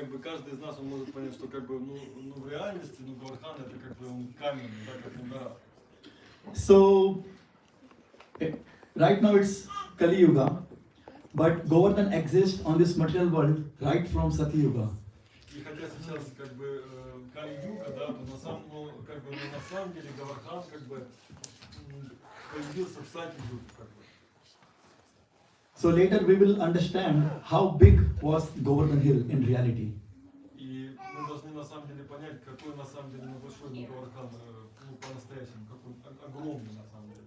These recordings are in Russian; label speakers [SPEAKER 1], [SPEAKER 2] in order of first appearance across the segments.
[SPEAKER 1] как бы каждый из нас он может понять, что как бы ну в реальности, ну Гавархан это как бы он каменный, да, как гора.
[SPEAKER 2] So right now it's Kali Yuga, but Govardhan exists on this material world right from Sati Yuga.
[SPEAKER 1] И хотя сейчас как бы Кали-юга, да, то на самом, ну, как бы, ну, на самом деле Гавархан как бы появился в Сати-юге, как бы.
[SPEAKER 2] So later we will understand how big was Govardhan Hill in reality.
[SPEAKER 1] И мы должны на самом деле понять, какой на самом деле большой Гавархан, ну, по-настоящему, какой огромный на самом деле.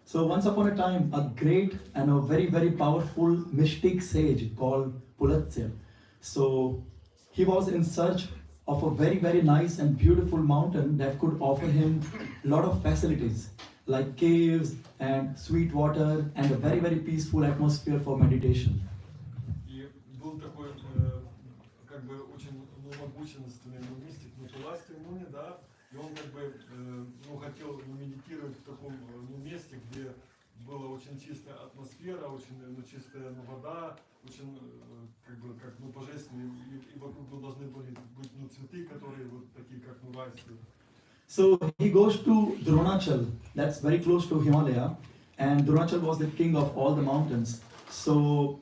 [SPEAKER 2] So once upon a time, a great and a very powerful mystic sage called Pulatsya. So he was in search of a very nice and beautiful mountain that could offer him a lot of facilities like caves and sweet water and a very peaceful atmosphere for meditation.
[SPEAKER 1] И был такой, как бы очень, ну, могущественный мистик Николасти Муни, да, и он как бы, ну, хотел медитировать в таком, ну, месте, где была очень чистая атмосфера, очень, ну, чистая, ну, вода, очень, как бы, как, ну, божественные, и вокруг, ну, должны были быть, ну, цветы, которые вот такие, как, ну, райские.
[SPEAKER 2] So he goes to Dronachal, that's very close to Himalaya, and Dronachal was the king of all the mountains. So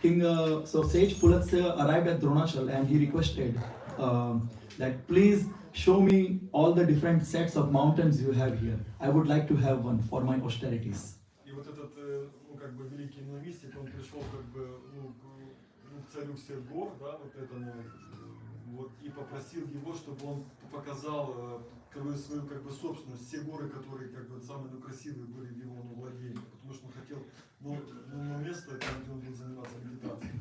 [SPEAKER 2] Sage Pulatsya arrived at Dronachal and he requested that please show me all the different sets of mountains you have here. I would like to have one for my austerities.
[SPEAKER 1] И вот этот, ну, как бы великий, ну, мистик, он пришел, как бы, ну, к царю всех гор, да, вот этому, вот, и попросил его, чтобы он показал свою, как бы, собственность, все горы, которые, как бы, самые, ну, красивые были в его, ну, владении, потому что он хотел, ну, место, где он будет заниматься медитацией.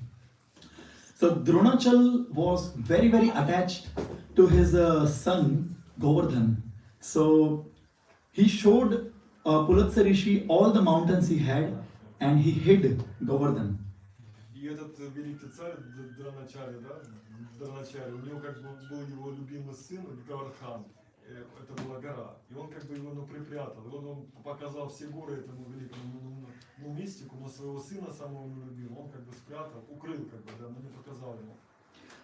[SPEAKER 2] So Dronachal was very attached to his son Govardhan. So he showed Pulatsya Rishi all the mountains he had and he hid Govardhan.
[SPEAKER 1] И этот великий царь Дроначарья, да, Дроначарья, у него как бы был его любимый сын Гавардхан, это была гора, и он как бы его, ну, припрятал, и он показал все горы этому великому, ну, мистику, но своего сына самого любимого он как бы спрятал, укрыл, как бы, да, но не показал ему.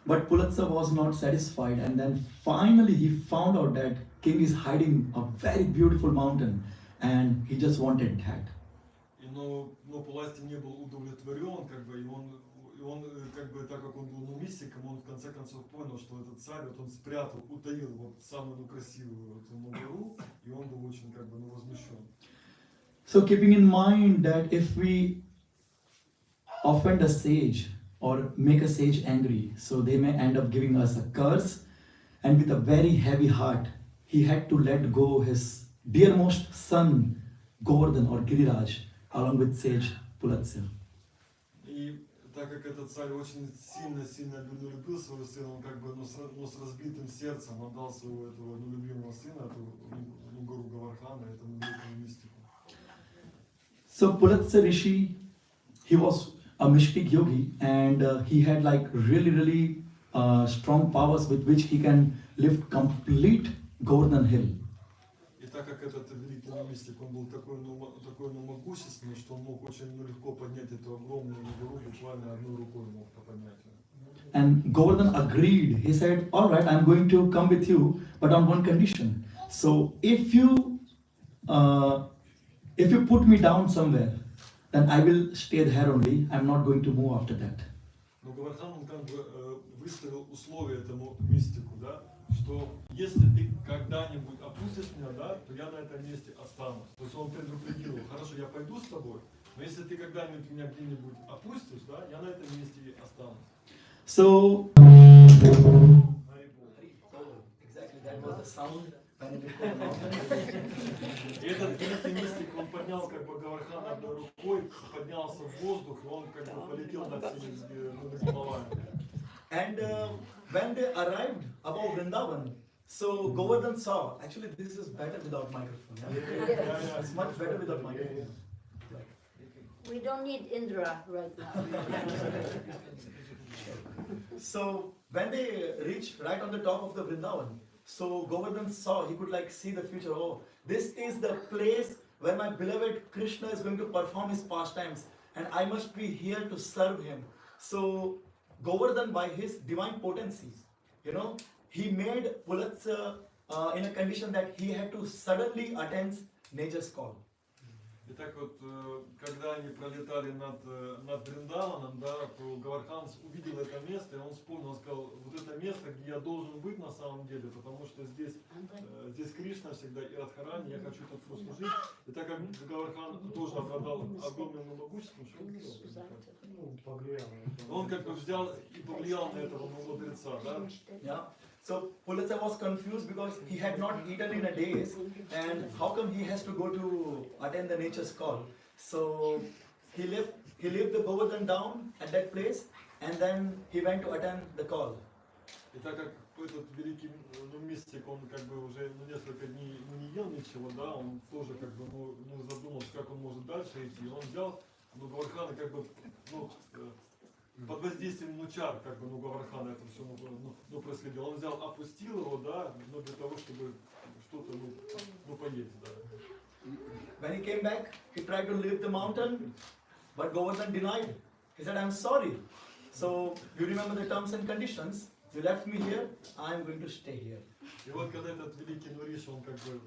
[SPEAKER 2] But Pulatsya was not satisfied, and then finally he found out that king is hiding a very beautiful mountain and he just wanted that.
[SPEAKER 1] Но Пуласти не был удовлетворен, как бы, и он как бы, так как он был, ну, мистиком, он в конце концов понял, что этот царь, вот он спрятал, утаил вот самую, ну, красивую вот, ну, гору, и он был очень, как бы, ну, возмущен.
[SPEAKER 2] So keeping in mind that if we offend a sage or make a sage angry, so they may end up giving us a curse, and with a very heavy heart, he had to let go his dearmost son, Govardhan or Giriraj, along with sage Pulatsya.
[SPEAKER 1] И так как этот царь очень сильно любил своего сына, он как бы, ну, с разбитым сердцем отдал своего этого, ну, любимого сына, эту, ну, гору Гавархана, этому великому мистику.
[SPEAKER 2] So Pulatsya Rishi, he was a mystic yogi and he had like really strong powers with which he can lift complete Govardhan Hill.
[SPEAKER 1] И так как этот великий мистик, он был такой, ну, могущественный, что он мог очень, ну, легко поднять эту огромную гору, буквально одной рукой мог поднять.
[SPEAKER 2] And Govardhan agreed. He said, all right, I'm going to come with you, but on one condition. So if you put me down somewhere, then I will stay there only. I'm not going to move after that.
[SPEAKER 1] Но Гавархан, он как бы выставил условия этому мистику, да, что если ты когда-нибудь опустишь меня, да, то я на этом месте останусь. То есть он предупредил, хорошо, я пойду с тобой, но если ты когда-нибудь меня где-нибудь опустишь, да, я на этом месте и останусь.
[SPEAKER 2] So exactly that was the sound.
[SPEAKER 1] И этот великий мистик, он поднял, как бы, Гавархана одной рукой, поднялся в воздух, и он, как бы, полетел над Гималаями.
[SPEAKER 2] And when they arrived above Vrindavan, so Govardhan saw, actually this is better without microphone. Yeah? It's much better without microphone.
[SPEAKER 3] We don't need Indra right now.
[SPEAKER 2] So when they reached right on the top of the Vrindavan, so Govardhan saw, he could like see the future. Oh, this is the place where my beloved Krishna is going to perform his pastimes and I must be here to serve him. So Govardhan by his divine potency. You know, he made Pulatsa in a condition that he had to suddenly attend nature's call.
[SPEAKER 1] Итак, вот, когда они пролетали над Вриндаваном, да, то Гавардхан увидел это место, и он вспомнил, он сказал, вот это место, где я должен быть на самом деле, потому что здесь Кришна всегда и Радхарани, я хочу тут послужить. И так как Гавардхан тоже обладал огромным могуществом, что он сделал?
[SPEAKER 4] Ну, повлиял.
[SPEAKER 1] Он как бы взял и повлиял на этого мудреца, да?
[SPEAKER 2] Yeah. So Pulatsa was confused because he had not eaten in a days, and how come he has to go to attend the nature's call? So he left the Govardhan down at that place, and then he went to attend the call.
[SPEAKER 1] И так как этот великий мистик, он как бы уже несколько дней не ел ничего, да, он тоже как бы задумался, как он может дальше идти. И он взял Гавардхана как бы под воздействием чар, как бы Гавардхана это все происходило. Он взял, опустил его, да, для того, чтобы что-то поесть, да.
[SPEAKER 2] When he came back, he tried to leave the mountain, but Govardhan denied. He said, "I'm sorry." So you remember the terms and conditions. You left me here. I'm going to stay here.
[SPEAKER 1] И вот когда этот великий Нуриш, он как бы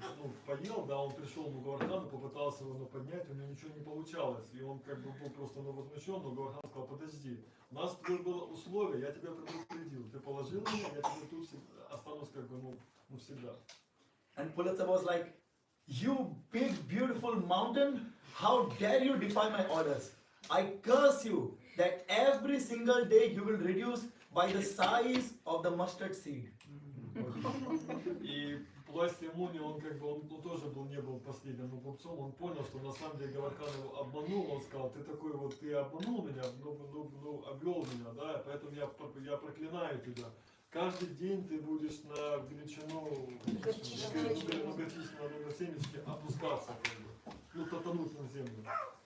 [SPEAKER 1] поел, да, он пришел к Гавардхану, попытался его поднять, у него ничего не получалось. И он как бы был просто возмущен, но Гавардхан сказал, подожди, у нас тут было условие, я тебя предупредил, ты положил меня, я тебе тут останусь как бы, всегда.
[SPEAKER 2] And Pulatsa was like, "You big beautiful mountain, how dare you defy my orders? I curse you that every single day you will reduce by the size of the mustard seed."
[SPEAKER 1] И Пуластия Муни, он как бы, он тоже не был последним глупцом, он понял, что на самом деле Гавардхан его обманул, он сказал, ты такой вот, ты обманул меня, обвел меня, да, поэтому я проклинаю тебя. Каждый день ты будешь на величину многочисленного семечки опускаться, как бы, тонуть на землю.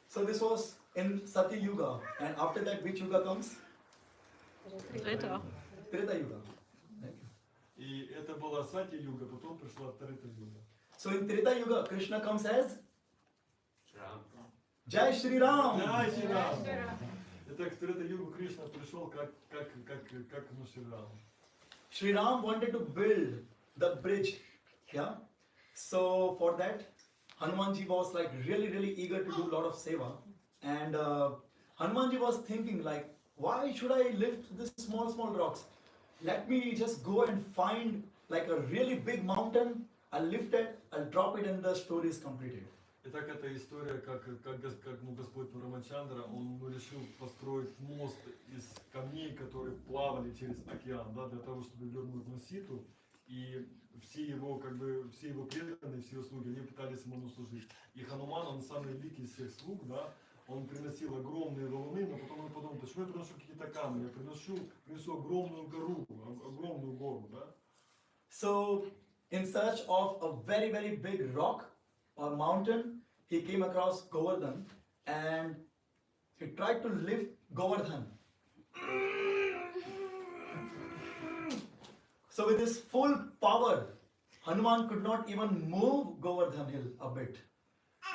[SPEAKER 2] So this was in Satya Yuga, and after that which Yuga comes?
[SPEAKER 5] Treta.
[SPEAKER 2] Treta Yuga. Right?
[SPEAKER 1] И это была Сатья-юга, потом пришла Трита-юга.
[SPEAKER 2] So in Treta Yuga, Krishna comes as Jai Shri Ram.
[SPEAKER 1] Jai Shri Ram. Итак, в Трита-югу Кришна пришел как Шри Рам.
[SPEAKER 2] Shri Ram wanted to build the bridge. Yeah. So for that, Hanumanji was like really eager to do a lot of seva, and Hanumanji was thinking like, why should I lift these small rocks? Let me just go and find like a really big mountain. I'll lift it, I'll drop it, and the story is completed.
[SPEAKER 1] Итак, эта история, как Господь Рамачандра, он решил построить мост из камней, которые плавали через океан, да, для того, чтобы вернуть Наситу. И все его преданные, все его слуги, они пытались ему служить. И Хануман, он самый великий из всех слуг, да, он приносил огромные валуны, но потом он подумал, почему я приношу какие-то камни, я принесу огромную гору, да.
[SPEAKER 2] So, in search of a very big rock or mountain, he came across Govardhan and he tried to lift Govardhan. So with his full power, Hanuman could not even move Govardhan hill a bit.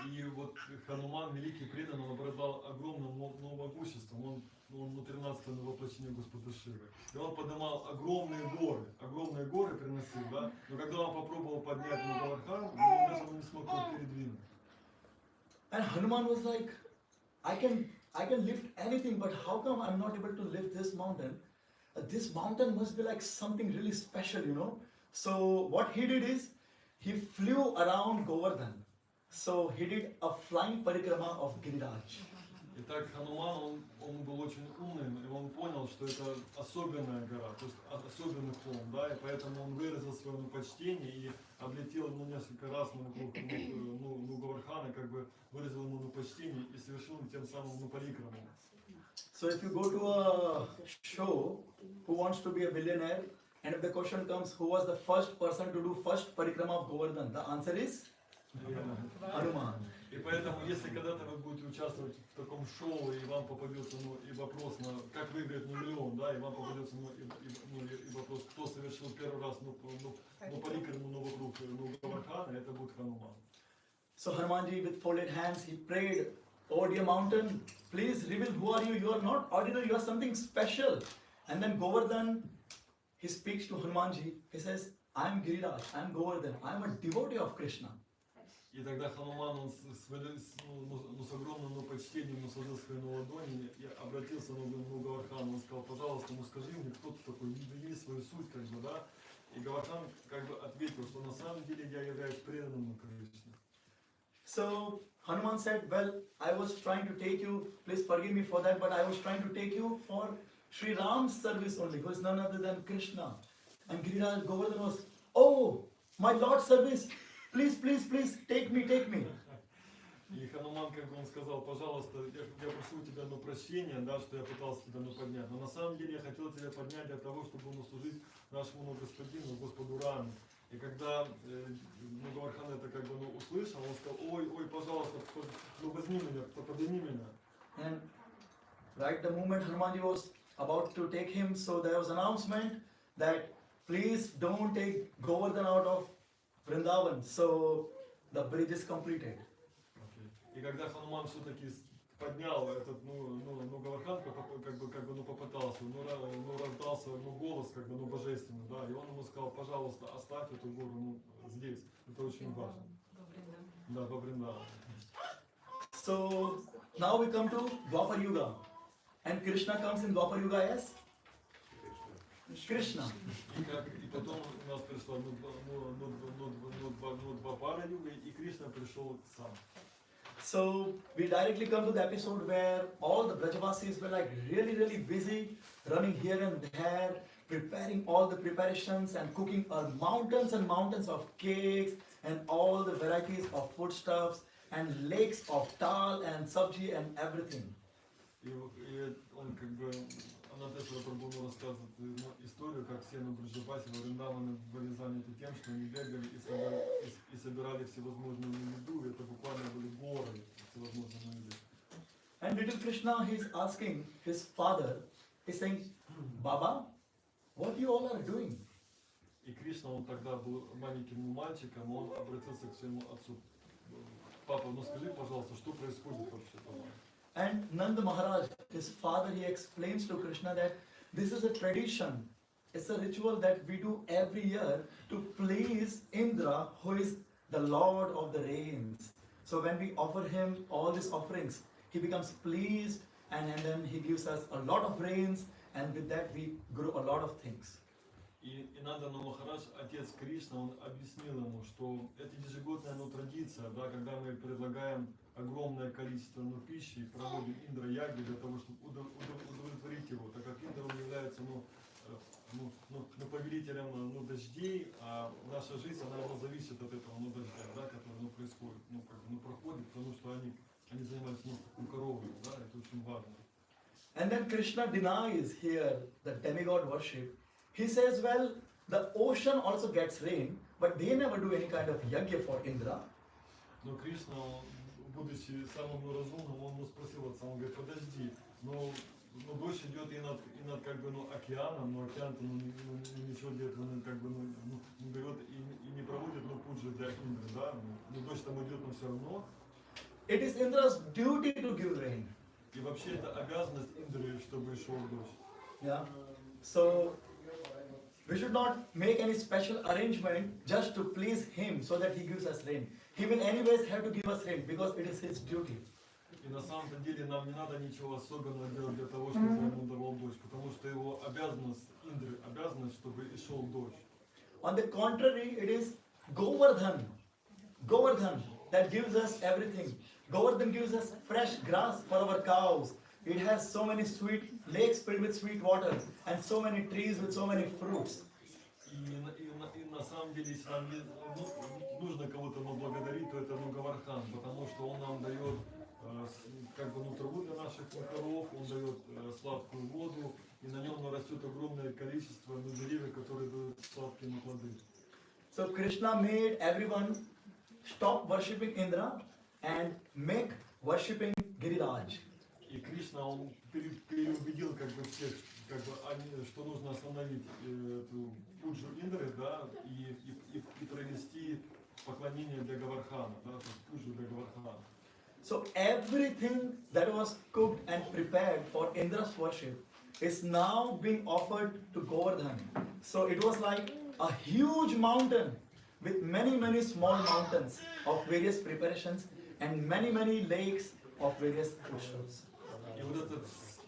[SPEAKER 1] И вот Хануман, великий преданный, он обладал огромным могуществом, он 13-е воплощение Господа Шивы. И он поднимал огромные горы приносил, да? Но когда он попробовал поднять Гавардхан, даже он не смог его передвинуть.
[SPEAKER 2] And Hanuman was like, I can lift anything, but how come I'm not able to lift this mountain? This mountain must be like something really special, you know? So what he did is, he flew around Govardhan. So he did a flying parikrama of Giriraj.
[SPEAKER 1] Итак, Хануман, он был очень умным, и он понял, что это особенная гора, то есть особенный холм, да, и поэтому он выразил свое почтение и облетел несколько раз вокруг Гавардхана, как бы выразил ему почтение и совершил тем самым парикраму.
[SPEAKER 2] So if you go to a show, who wants to be a billionaire, and if the question comes, who was the first person to do first parikrama of Govardhan, the answer is Hanuman.
[SPEAKER 1] И поэтому, если когда-то вы будете участвовать в таком шоу, и вам попадется и вопрос, как выиграть миллион, да, и вам попадется и вопрос, кто совершил первый раз парикраму вокруг Гавардхана, это будет Хануман.
[SPEAKER 2] So Hanumanji with folded hands, he prayed, "Oh dear mountain, please reveal who are you. You are not ordinary, you are something special. And then Govardhan, he speaks to Hanumanji. He says, I am Giriraj, I am Govardhan, I am a devotee of Krishna.
[SPEAKER 1] И тогда Хануман, он с огромным почтением сложил свои ладони и обратился к Гавардхану. Он сказал, пожалуйста, скажи мне, кто ты такой, яви свою суть, как бы, да? И Гавардхан как бы ответил, что на самом деле я являюсь преданным Кришне.
[SPEAKER 2] So Hanuman said, well, I was trying to take you, please forgive me for that, but I was trying to take you for Sri Ram's service only, who is none other than Krishna. And Giriraj Govardhan was, oh, my Lord's service, please, please, please, take me, take me.
[SPEAKER 1] И Хануман, как бы он сказал, пожалуйста, я прошу тебя прощения, да, что я пытался тебя поднять. Но на самом деле я хотел тебя поднять для того, чтобы служить нашему господину, Господу Раме. И когда Гавардхан это как бы услышал, он сказал, ой, пожалуйста, возьми меня, подними меня.
[SPEAKER 2] And right the moment Hanumanji was about to take him, so there was announcement that please don't take Govardhan out of Vrindavan. So the bridge is completed.
[SPEAKER 1] И когда Хануман все-таки поднял этот, Гавардхан попытался, раздался, голос, как бы, божественный, да, и он ему сказал, пожалуйста, оставь эту гору, здесь, это очень важно. Да, во Вриндаван.
[SPEAKER 2] So now we come to Dwapar Yuga, and Krishna comes in Dwapar Yuga as Krishna.
[SPEAKER 1] И потом у нас пришла Двапара Юга, и Кришна пришел сам.
[SPEAKER 2] So we directly come to the episode where all the Brajavasis were like really busy, running here and there, preparing all the preparations and cooking mountains and mountains of cakes and all the varieties of foodstuffs and lakes of dal and sabji and everything.
[SPEAKER 1] И он как бы, Анатешвара Прабху рассказывает историю, как все на Браджапасе во Вриндаване были заняты тем, что они бегали и собирали всевозможную еду, и это буквально были горы всевозможной еды.
[SPEAKER 2] And little Krishna, he is asking his father, he's saying, Baba, what you all are doing?
[SPEAKER 1] И Кришна, он тогда был маленьким мальчиком, он обратился к своему отцу. Папа, скажи, пожалуйста, что происходит вообще там?
[SPEAKER 2] And Nanda Maharaj, his father, he explains to Krishna that this is a tradition. It's a ritual that we do every year to please Indra, who is the Lord of the rains. So when we offer him all these offerings, he becomes pleased and then he gives us a lot of rains, and with that we grow a lot of things.
[SPEAKER 1] И Нанда Махарадж, отец Кришна, он объяснил ему, что это ежегодная традиция, да, когда мы предлагаем огромное количество пищи, проводим Индра-яги для того, чтобы удовлетворить его, так как Индра является повелителем дождей, а наша жизнь она зависит от этого дождя, да, который происходит, проходит, потому что они занимаются коровой, да, это очень важно.
[SPEAKER 2] And then Krishna denies here the demigod worship. He says, well, the ocean also gets rain, but they never do any kind of yagya for Indra.
[SPEAKER 1] Но Кришна, будучи самым разумным, он спросил отца, он говорит, подожди, но дождь идет и над как бы, океаном, но океан-то ничего для этого не берет и не проводит пуджи для Индры, да? Но дождь там идет, но все равно.
[SPEAKER 2] It is Indra's duty to give rain.
[SPEAKER 1] И вообще это обязанность Индры, чтобы шел дождь.
[SPEAKER 2] Yeah. So we should not make any special arrangement just to please him so that he gives us rain. He will anyways have to give us rain because it is his duty.
[SPEAKER 1] И на самом деле нам не надо ничего особенного делать для того, чтобы ему давал дождь, потому что его обязанность Индры, обязанность, чтобы и шел дождь.
[SPEAKER 2] On the contrary, it is Govardhan that gives us everything. Govardhan gives us fresh grass for our cows. It has so many sweet lakes filled with sweet water and so many trees with so many fruits.
[SPEAKER 1] И на самом деле, если нам нужно кого-то благодарить, то это Гавардхан, потому что он нам дает как бы траву для наших коров, он дает сладкую воду, и на нем растет огромное количество деревьев, которые дают сладкие плоды.
[SPEAKER 2] So Krishna made everyone stop worshipping Indra and make worshipping Giriraj.
[SPEAKER 1] И Кришна, он переубедил как бы всех, как бы, что нужно остановить эту пуджу Индры, да, и провести поклонение для Гавардхана, да, то есть пуджу для
[SPEAKER 2] So everything that was cooked and prepared for Indra's worship, is now being offered to Govardhan. So it was like a huge mountain with many small mountains of various preparations and many lakes of various foodstuffs.
[SPEAKER 1] И вот это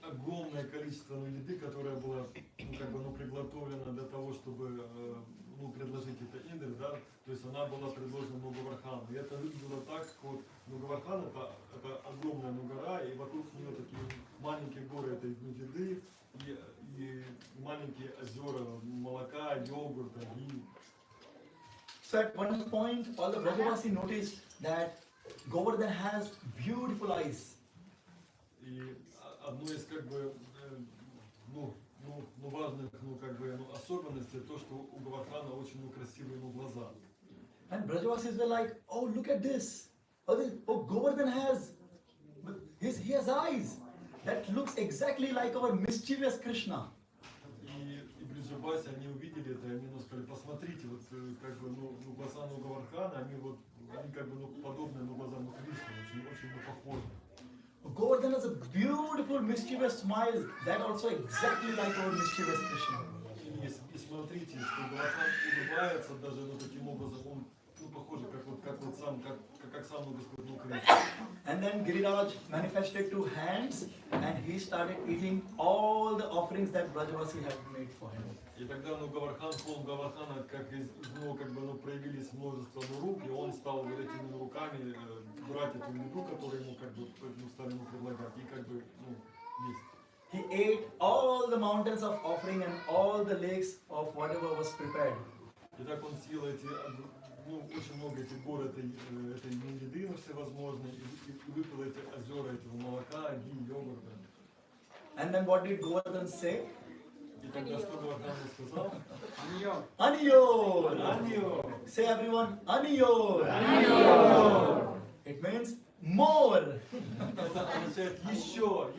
[SPEAKER 1] огромное количество еды, которое было приготовлено для того, чтобы предложить это Индре, да, то есть она была предложена Нугавархану. И это выглядело так, как вот Нугавархан это огромная гора, и вокруг нее такие маленькие горы этой еды и маленькие озера молока, йогурта, и
[SPEAKER 2] So at one point, all the Brajavasi noticed that Govardhan has beautiful eyes.
[SPEAKER 1] И одно из важных особенностей то, что у Гавардхана очень красивые глаза.
[SPEAKER 2] And Brajavasis were like, oh, look at this. Oh, Govardhan has, he has eyes. That looks exactly like our mischievous Krishna.
[SPEAKER 1] И Бриджабаси, они увидели это, и они сказали, посмотрите, вот глаза Гавардхана, они подобны глазам Кришны, очень похожи.
[SPEAKER 2] Govardhan has a beautiful mischievous smile. That also exactly like our mischievous Krishna.
[SPEAKER 1] И смотрите, что Гавардхан улыбается даже таким образом, он похож, как сам Господь Кришна.
[SPEAKER 2] And then Giriraj manifested two hands and he started eating all the offerings that Brajavasi had made for him.
[SPEAKER 1] И тогда Гавардхана, как из него проявились множество рук, и он стал этими руками брать эту еду, которую ему стали предлагать, и есть.
[SPEAKER 2] He ate all the mountains of offering and all the lakes of whatever was prepared.
[SPEAKER 1] И так он съел очень много этих гор этой еды всевозможной, и выпил эти озера этого молока, йогурта.
[SPEAKER 2] And then what did Govardhan say?
[SPEAKER 1] И тогда что Гавардхан сказал?
[SPEAKER 2] Aniyor!
[SPEAKER 1] Aniyor!
[SPEAKER 2] Say everyone, Aniyor! Aniyor! It means more!
[SPEAKER 1] Это означает еще.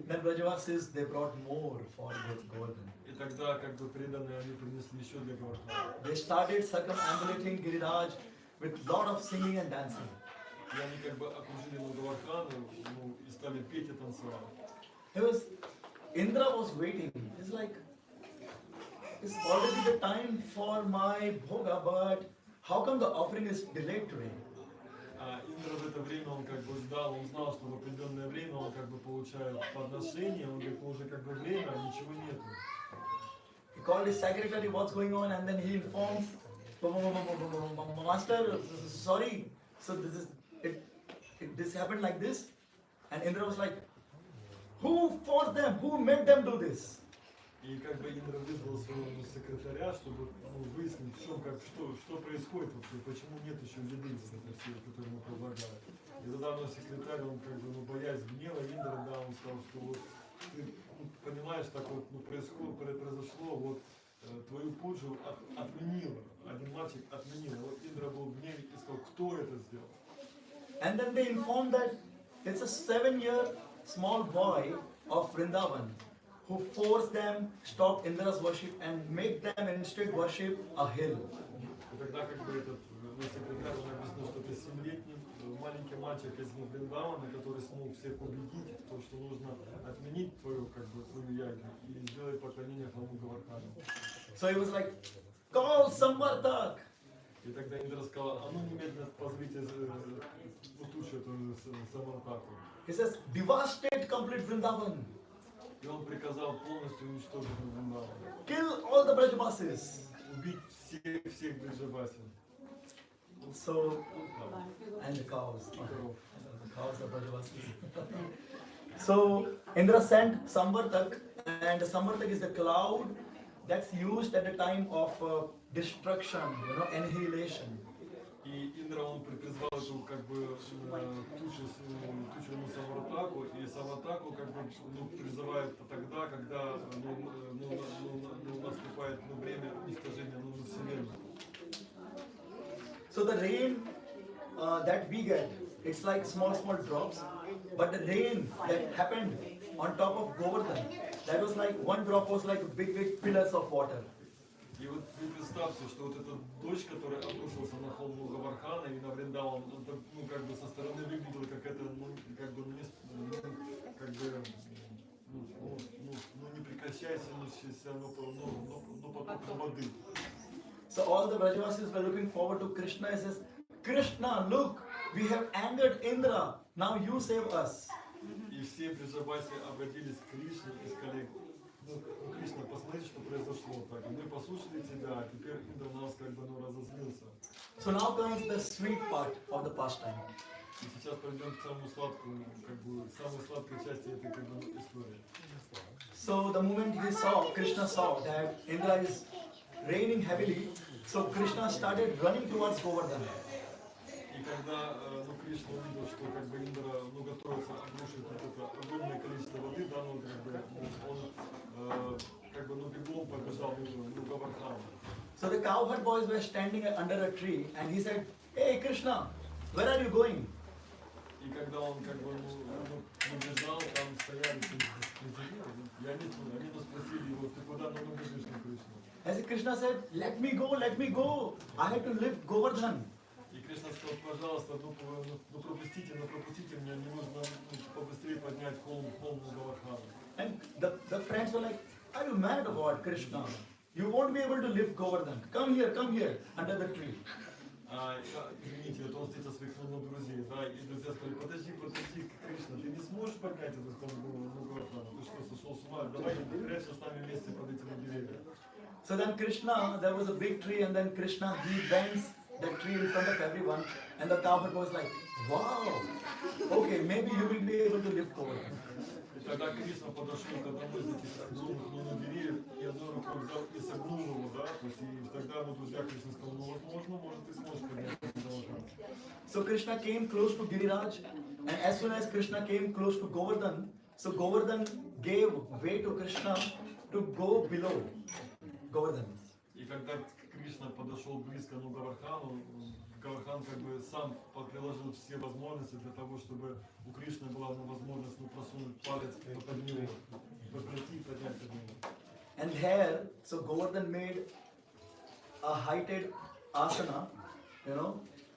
[SPEAKER 2] Then Brajavasis, they brought more for Govardhan.
[SPEAKER 1] И тогда преданные они принесли еще для Гавардхана.
[SPEAKER 2] They started circumambulating Giriraj with lot of singing and dancing.
[SPEAKER 1] И они окружили Гавардхану, и стали петь и танцевать.
[SPEAKER 2] Indra was waiting. It's like, it's already the time for my bhoga, but how come the offering is delayed today?
[SPEAKER 1] Индра в это время он ждал, он знал, что в определенное время он получает подношение, он говорит, уже время, а ничего нету.
[SPEAKER 2] He called his secretary, what's going on, and then he informs, Master, sorry, so this happened like this, and Indra was like, who forced them? Who made them do this?
[SPEAKER 1] И Индра вызвал своего секретаря, чтобы выяснить, что происходит вообще, почему нет еще еды, которую ему предлагают. И тогда секретарь, он боясь гнева Индры, да, он сказал, что вот ты понимаешь, так произошло, твою пуджу отменил, один мальчик отменил. Вот Индра был в гневе и сказал, кто это сделал?
[SPEAKER 2] And then they informed that it's a 7-year small boy of Vrindavan who forced them stop Indra's worship and make them instead worship a hill.
[SPEAKER 1] И тогда этот секретарь объяснил, что это 7-летний маленький мальчик из Вриндавана, который смог всех убедить, то, что нужно отменить твою ягу и сделать поклонение храму Гавардхану.
[SPEAKER 2] So he was like, call Samvartak.
[SPEAKER 1] И тогда Индра сказал, а ну немедленно позовите утучу эту Самвартаку.
[SPEAKER 2] He says, devastate complete Vrindavan.
[SPEAKER 1] И он приказал полностью уничтожить Вриндаван.
[SPEAKER 2] Kill all the Brajavasis.
[SPEAKER 1] Убить всех Бриджабасин.
[SPEAKER 2] So, and the cows. The cows are Brajavasis. So, Indra sent Samvartak, and Samvartak is the cloud that's used at the time of destruction, annihilation.
[SPEAKER 1] И Индра, он призвал эту тучу Самвартаку, и Самвартаку призывает тогда, когда наступает время уничтожения Вселенной.
[SPEAKER 2] So the rain that we get, it's like small drops, but the rain that happened on top of Govardhan, that was like one drop was like big pillars of water.
[SPEAKER 1] И вот вы представьте, что вот этот дождь, который обрушился на холм Гавардхана и на Вриндаван, он со стороны выглядел как это, не прекращающийся, поток воды.
[SPEAKER 2] So all the Brajavasis were looking forward to Krishna. He says, Krishna, look, we have angered Indra. Now you save us.
[SPEAKER 1] И все Браджаваси обратились к Кришне и сказали, Кришна, посмотри, что произошло. Так, мы послушали тебя, а теперь Индра нас разозлился.
[SPEAKER 2] So now comes the sweet part of the pastime.
[SPEAKER 1] И сейчас пойдем к самому сладкому, самой сладкой части этой истории.
[SPEAKER 2] So the moment Krishna saw that Indra is raining heavily, so Krishna started running towards Govardhan.
[SPEAKER 1] И когда Кришна увидел, что Индра готовится обрушить это огромное количество воды, да, он бегом побежал к Govardhanu.
[SPEAKER 2] So the cowherd boys were standing under a tree, and he said, "Hey Krishna, where are you going?"
[SPEAKER 1] И когда он бежал, там стояли и они спросили его, ты куда бежишь, Кришна?
[SPEAKER 2] As Krishna said, let me go, I have to lift Govardhan.
[SPEAKER 1] И Кришна сказал, пожалуйста, пропустите меня, мне нужно побыстрее поднять холм Govardhana.
[SPEAKER 2] And the friends were like, are you mad about Krishna? You won't be able to lift Govardhan. Come here, under the tree.
[SPEAKER 1] Извините, это он встретил своих друзей, да, и друзья сказали, подожди, Кришна, ты не сможешь поднять эту холм Govardhana? Ты что, сошел с ума? Давай прячься с нами вместе под этими деревьями.
[SPEAKER 2] So then Krishna, there was a big tree, and then Krishna, he bends the tree in front of everyone, and the cowherd was like, wow, okay, maybe you will be able to lift Govardhan.
[SPEAKER 1] И тогда Кришна подошел к одному из этих огромных деревьев и одной рукой взял и согнул его, да, то есть и тогда друзья Кришна сказал, возможно, может ты сможешь поднять Govardhan.
[SPEAKER 2] So Krishna came close to Giriraj, and as soon as Krishna came close to Govardhan, so Govardhan gave way to Krishna to go below Govardhan.
[SPEAKER 1] И когда Кришна подошел близко к Govardhanu, Govardhan сам приложил все возможности для того, чтобы у Кришны была возможность просунуть палец под него, пройти и поднять под него.
[SPEAKER 2] And here, so Govardhan made a heighted asana,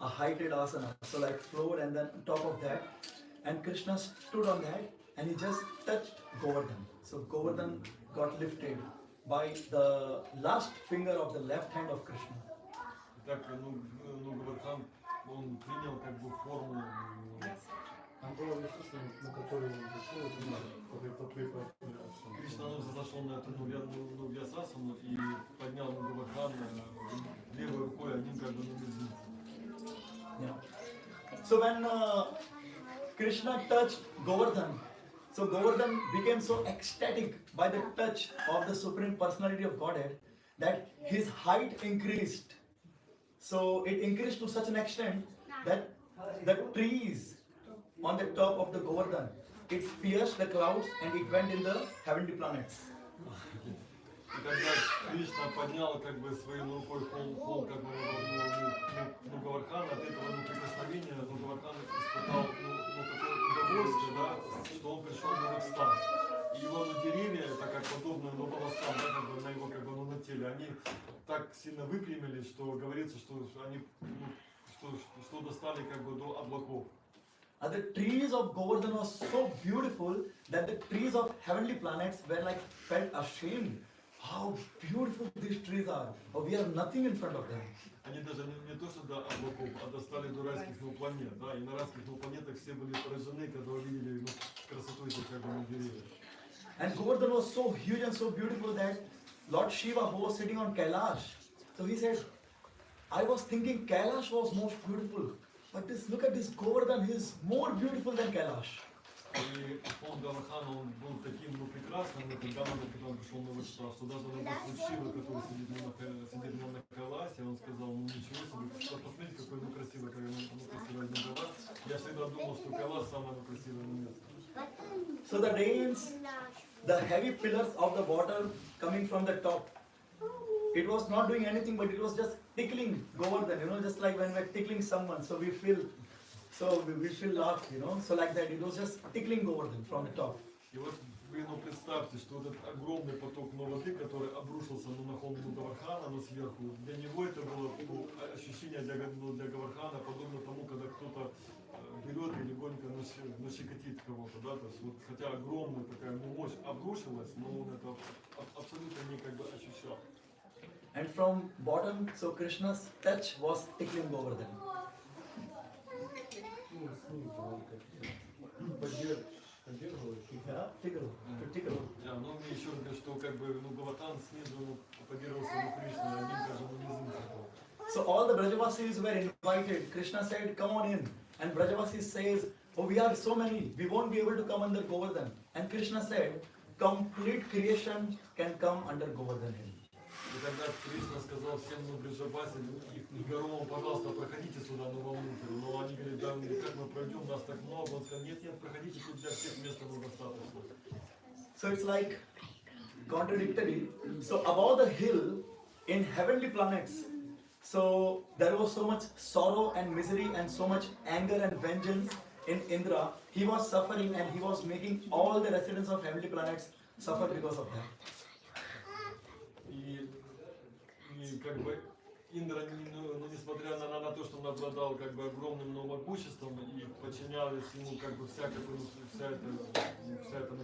[SPEAKER 2] a heighted asana, so like floor and then on top of that, and Krishna stood on that and he just touched Govardhan. So Govardhan got lifted by the last finger of the left hand of Krishna.
[SPEAKER 1] Так, Govardhan, он принял форму.
[SPEAKER 4] Там было место, на которое он зашел,
[SPEAKER 1] Кришна зашел на эту вьясасану и поднял Govardhan левой рукой, одним на мизинце.
[SPEAKER 2] Yeah. So when Krishna touched Govardhan, so Govardhan became so ecstatic by the touch of the Supreme Personality of Godhead that his height increased. So it increased to such an extent that the trees on the top of the Govardhan, it pierced the clouds and it went in the heavenly planets.
[SPEAKER 1] И когда Кришна поднял своей рукой холм Govardhana, от этого прикосновения Govardhan испытал такое удовольствие, да, что он пришел в экстаз. И его деревья, так как подобно волоскам, да, на его на теле, они так сильно выпрямились, что говорится, что они что достали до облаков.
[SPEAKER 2] And the trees of Govardhan were so beautiful that the trees of heavenly planets were like felt ashamed. How beautiful these trees are! But we are nothing in front of them.
[SPEAKER 1] Они даже не то что до облаков, а достали до райских планет, да, и на райских планетах все были поражены, когда увидели красоту этих деревьев.
[SPEAKER 2] And Govardhan was so huge and so beautiful that Lord Shiva, who was sitting on Kailash, so he said, I was thinking Kailash was most beautiful, but look at this Govardhan, he is more beautiful than Kailash.
[SPEAKER 1] И холм Govardhana, он был таким прекрасным, когда он пришел на экстаз, что даже Шива, который сидит на Кайласе, он сказал, ничего себе, посмотрите, какой красивый гора. Я всегда думал, что Кайлас самое красивое место.
[SPEAKER 2] So the rains, the heavy pillars of the water coming from the top, it was not doing anything, but it was just tickling Govardhan, just like when we're tickling someone, so we feel love, so like that, it was just tickling Govardhan from the top.
[SPEAKER 1] И вот вы представьте, что этот огромный поток воды, который обрушился на холм Гавархана, но сверху. Для него это было ощущение для Гавархана подобно тому, когда кто-то берет и легонько щекотит кого-то, да, то есть вот, хотя огромная такая мощь обрушилась, но он это абсолютно не как бы ощущал.
[SPEAKER 2] And from bottom, so Krishna's touch was tickling over them.
[SPEAKER 4] Ну, снизу он как-то поддерживает.
[SPEAKER 2] Yeah, tickle.
[SPEAKER 1] Ну, мне еще говорят, что как бы, Гаватан снизу поддерживался Кришна, а один даже низу.
[SPEAKER 2] So all the Brajavasis were invited. Krishna said, come on in. And Brajavasis says, oh, we are so many, we won't be able to come under Govardhan. And Krishna said, complete creation can come under Govardhan hill.
[SPEAKER 1] И тогда Кришна сказал всем Браджаваси, их Гарумам, пожалуйста, проходите сюда, вовнутрь. Но они говорят, да, как мы пройдем, нас так много. Он сказал, нет, проходите, тут для всех места достаточно.
[SPEAKER 2] So it's like contradictory. So above the hill, in heavenly planets, so there was so much sorrow and misery and so much anger and vengeance in Indra. He was suffering and he was making all the residents of heavenly planets suffer because of that.
[SPEAKER 1] И как бы Индра, несмотря на то, что он обладал как бы огромным могуществом и подчинялись ему как бы вся эта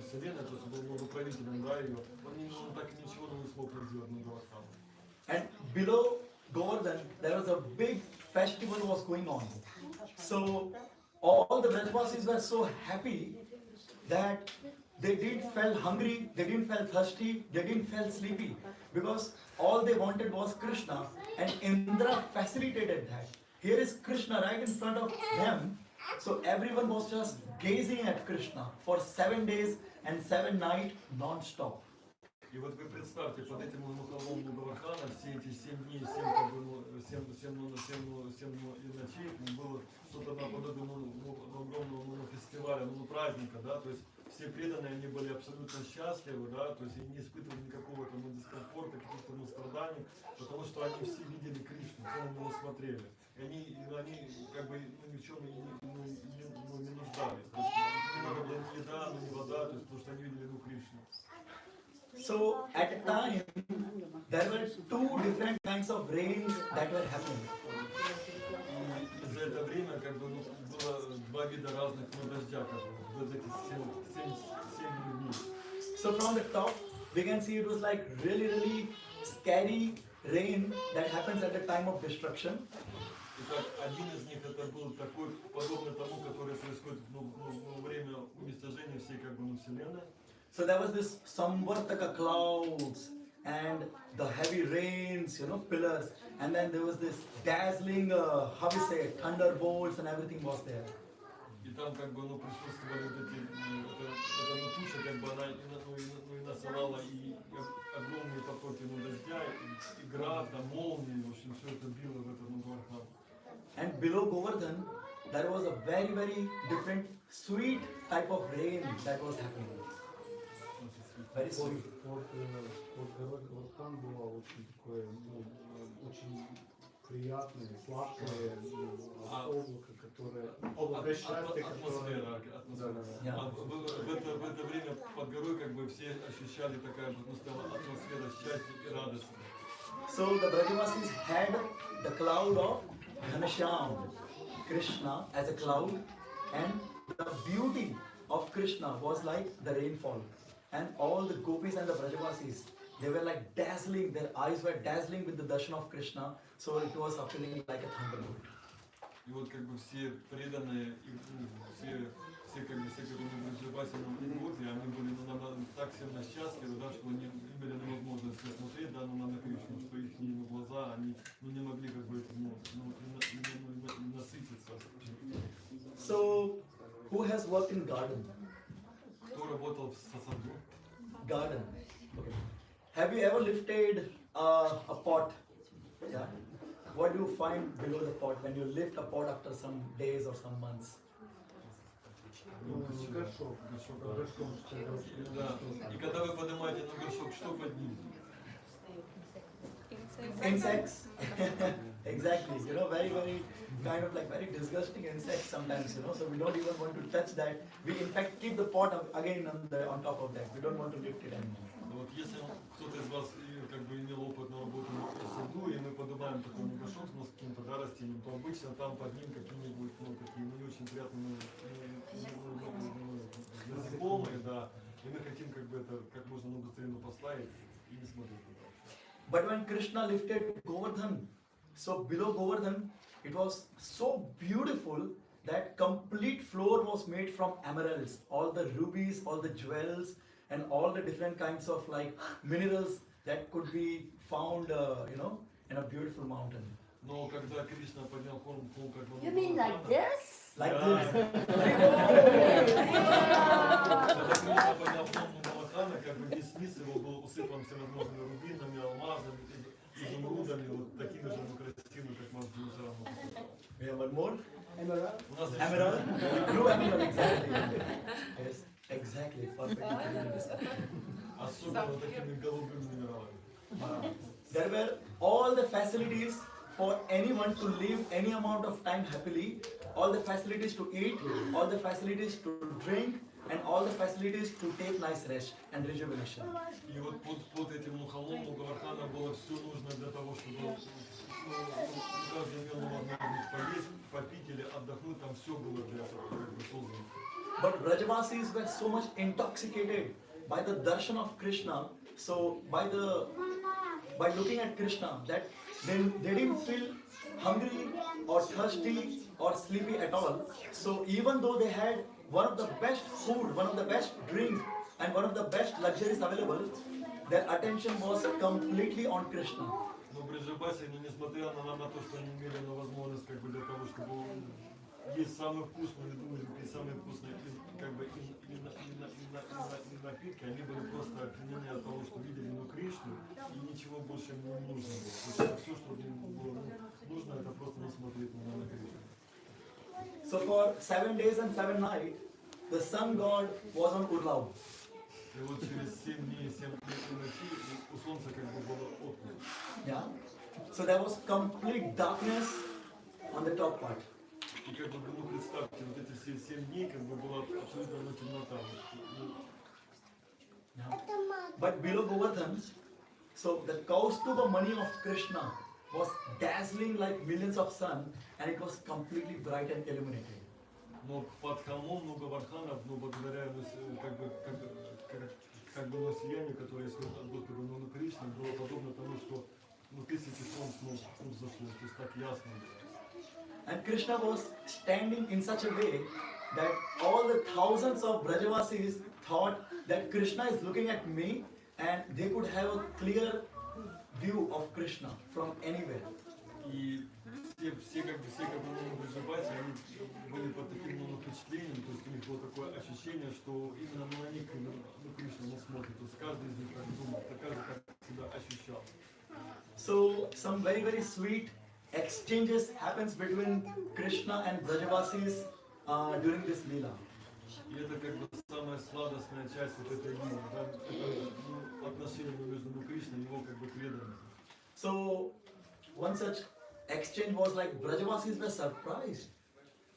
[SPEAKER 1] вселенная, то есть был многоправителем, да, ее, он так ничего не смог сделать на Гавархану.
[SPEAKER 2] And below Govardhan, there was a big festival was going on. So all the Brajavasis were so happy that they didn't feel hungry, they didn't feel thirsty, they didn't feel sleepy, because all they wanted was Krishna, and Indra facilitated that. Here is Krishna right in front of them, so everyone was just gazing at Krishna for 7 days and 7 nights non-stop.
[SPEAKER 1] И вот вы представьте, под этим холмом Гавархана все эти 7 дней, 7 ночей было что-то наподобие огромного фестиваля, праздника, да, то есть все преданные, они были абсолютно счастливы, да, то есть они не испытывали никакого дискомфорта, каких-то страданий, потому что они все видели Кришну, все на него смотрели. И они как бы ни в чем не нуждались. То есть не была ни еда, ни вода, то есть, потому что они видели Кришну.
[SPEAKER 2] So at a time, there were 2 different kinds of rains that were happening.
[SPEAKER 1] И за это время как бы было 2 вида разных дождя, как бы, вот эти 7 дней.
[SPEAKER 2] So from the top, we can see it was like really scary rain that happens at the time of destruction.
[SPEAKER 1] Итак, один из них это был такой, подобный тому, который происходит во время уничтожения всей как бы вселенной.
[SPEAKER 2] So there was this Samvartaka clouds and the heavy rains, pillars, and then there was this dazzling, thunderbolts and everything was there.
[SPEAKER 1] И там как бы присутствовали вот эта туча, как бы она и насылала и огромные потоки дождя, и град, молнии, в общем, все это било в этом Гавархан.
[SPEAKER 2] And below Govardhan, there was a very different sweet type of rain that was happening. Very sweet.
[SPEAKER 4] Вот Гавархан было очень такое, очень приятное, сладкое облако, которое...
[SPEAKER 1] Атмосфера. В это время под горой как бы все ощущали такая атмосфера счастья и радости.
[SPEAKER 2] So the Brajavasis had the cloud of Ghanashyam, Krishna as a cloud, and the beauty of Krishna was like the rainfall. And all the gopis and the Brajavasis, they were like dazzling, their eyes were dazzling with the darshan of Krishna, so it was appealing like a thunderbolt.
[SPEAKER 1] И вот как бы все преданные, все как бы Браджаваси на Гопи, они были так сильно счастливы, да, что они имели невозможность смотреть на Кришну, что их глаза, они не могли как бы насытиться.
[SPEAKER 2] So, who has worked in garden?
[SPEAKER 1] Кто работал в саду?
[SPEAKER 2] Garden. Okay. Have you ever lifted a pot? Yeah. What do you find below the pot when you lift a pot after some days or some months?
[SPEAKER 4] Горшок.
[SPEAKER 1] Да. И когда вы поднимаете на горшок, что под ним?
[SPEAKER 2] Insects. Exactly. Very kind of like very disgusting insects sometimes. So we don't even want to touch that. We in fact keep the pot again on top of that. We don't want to lift it anymore.
[SPEAKER 1] Вот если кто-то из вас властью, то обычно там под ним какие-нибудь, ну, такие не очень приятные насекомые, да, и мы хотим как бы это как можно быстрее поставить и не смотреть на это.
[SPEAKER 2] But when Krishna lifted Govardhan, so below Govardhan, it was so beautiful that complete floor was made from emeralds, all the rubies, all the jewels, and all the different kinds of like minerals that could be found, in a beautiful mountain.
[SPEAKER 1] Но когда Кришна поднял холм как бы...
[SPEAKER 3] You mean like this?
[SPEAKER 2] Like
[SPEAKER 1] Да.
[SPEAKER 2] this.
[SPEAKER 1] Когда Кришна поднял холм Галахана, как бы весь низ его был усыпан всевозможными рубинами, алмазами, изумрудами, вот такими же красивыми, как Мадхуджа.
[SPEAKER 2] We have one more.
[SPEAKER 4] Emerald.
[SPEAKER 1] У нас
[SPEAKER 2] Emerald. Blue emerald, exactly. Yes, exactly. Perfect.
[SPEAKER 1] особенно вот такими голубыми минералами.
[SPEAKER 2] There were all the facilities for anyone to live any amount of time happily, all the facilities to eat, all the facilities to drink, and all the facilities to take nice rest and rejuvenation.
[SPEAKER 1] И вот под этим холмом у Гавардхана было все нужно для того, чтобы каждый имел возможность поесть, попить или отдохнуть, там все было для этого как бы создано.
[SPEAKER 2] But Brajavasis were so much intoxicated by the darshan of Krishna, so by looking at Krishna, that they didn't feel hungry or thirsty or sleepy at all. So even though they had one of the best food, one of the best drinks, and one of the best luxuries available, their attention was completely on Krishna.
[SPEAKER 1] Но Браджабаси, несмотря на то, что они имели возможность как бы для того, чтобы есть самые вкусные, думали, пить самые вкусные как бы и напитки, они были просто опьянены от того, что видели Кришну, и ничего больше им не нужно было. То есть все, что им было нужно, это просто не смотреть на Кришну.
[SPEAKER 2] So for 7 days and 7 nights, the sun god was on Urlaub.
[SPEAKER 1] И вот через 7 дней и 7 ночей у солнца как бы было отпуск.
[SPEAKER 2] Yeah. So there was complete darkness on the top part.
[SPEAKER 1] И как бы, ну представьте, вот эти все 7 дней как бы была абсолютно темнота.
[SPEAKER 2] Yeah. But below Govardhan, so the Kaustuba money of Krishna was dazzling like millions of sun, and it was completely bright and illuminated.
[SPEAKER 1] Но под холмом Гавардхана, ну благодаря как бы сиянию, которое есть от Господа Кришны, было подобно тому, что тысячи солнц взошло, то есть так ясно было.
[SPEAKER 2] And Krishna was standing in such a way that all the thousands of Brajavasis thought that Krishna is looking at me, and they could have a clear view of Krishna from anywhere.
[SPEAKER 1] И все как бы Браджабаси, они были под таким впечатлением, то есть у них было такое ощущение, что именно на них Кришна смотрит, то есть каждый из них так думал, каждый как себя ощущал.
[SPEAKER 2] So some very very sweet exchanges happens between Krishna and Brajavasis during this Leela.
[SPEAKER 1] И это как бы самая сладостная часть вот этой линии, да? Это отношение между Кришной и его как бы преданными.
[SPEAKER 2] So one such exchange was like Brajavasis were surprised.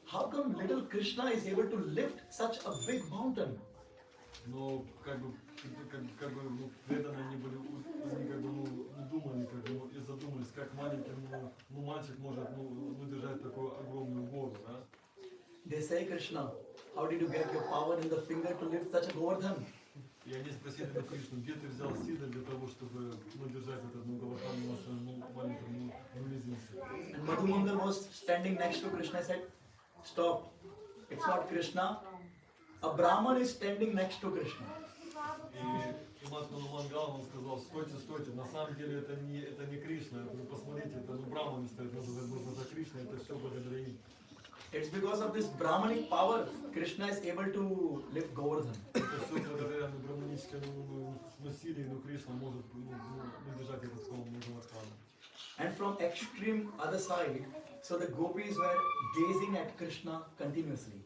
[SPEAKER 2] How come little Krishna is able to lift such a big mountain?
[SPEAKER 1] Но как бы преданные они были, они как бы думали, как бы и задумались, как маленький мальчик может держать такую огромную гору, да?
[SPEAKER 2] They say, Krishna, how did you get your power in the finger to lift such a Govardhan?
[SPEAKER 1] И они спросили Кришну, где ты взял силы для того, чтобы держать этот Гавардхан на своем маленьком мизинце.
[SPEAKER 2] And Madhumangal was standing next to Krishna and said, stop, it's not Krishna. A Brahman is standing next to Krishna.
[SPEAKER 1] И Махману Мангал, он сказал, стойте, на самом деле это не Кришна, вы посмотрите, это Брахманы стоят за Кришной, это все благодаря им.
[SPEAKER 2] It's because of this Brahmanic power, Krishna is able to lift Govardhan.
[SPEAKER 1] Это все благодаря браманическому насилию, Кришна может держать этот холм Гавардхана.
[SPEAKER 2] And from extreme other side, so the gopis were gazing at Krishna continuously.